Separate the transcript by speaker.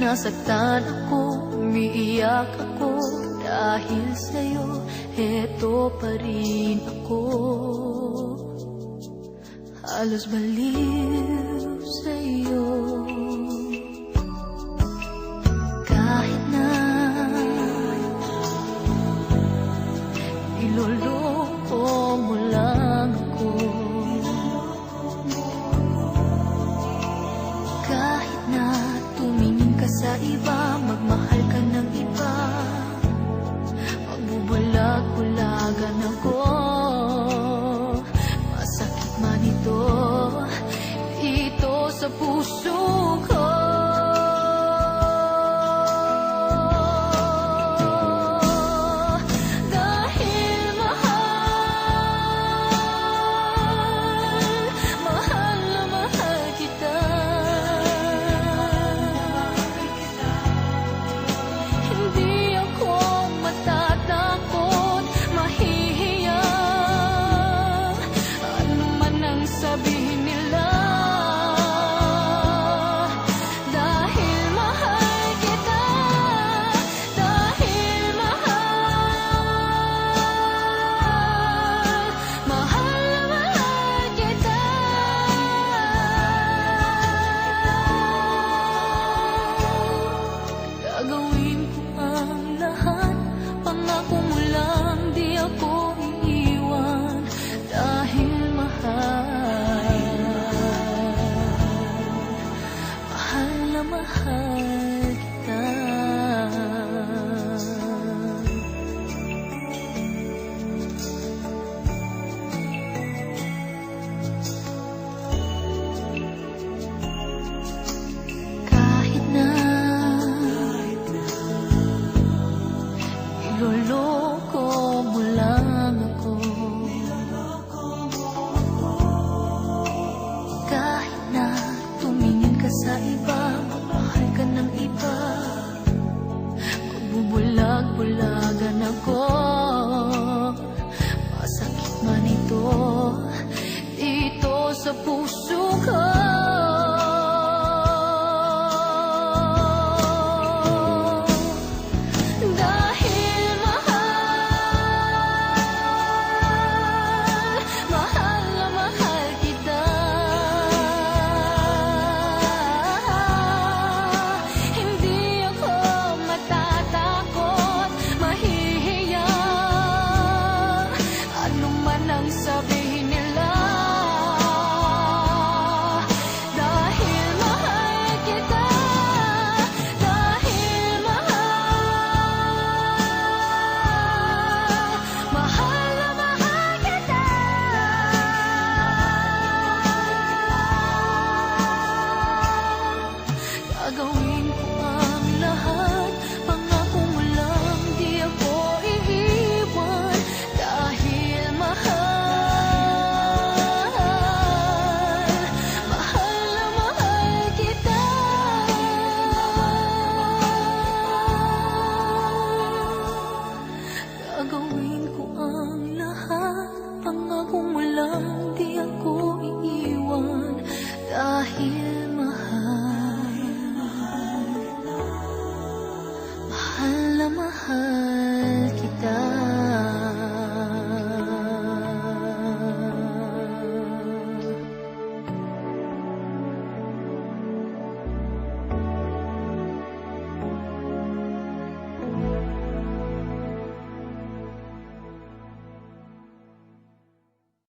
Speaker 1: Nasaktan ako, umiiyak ako, dahil sa'yo, eto pa rin ako. Halos baliw sa'yo. Kahit na iloloko mo lang ako, kahit na tumingin ka sa iba, magmahal ka ng iba, magbubulag-bulagan ako. Masakit man ito sa puso ko. Gagawin ko ang lahat, pangako mo lang di ako iiwan, dahil mahal na mahal kita. Kahit na iloloko mo lang ako, kahit na tumingin ka sa iba, magmahal ka ng iba, magbubulag-bulagan ako. Masakit man ito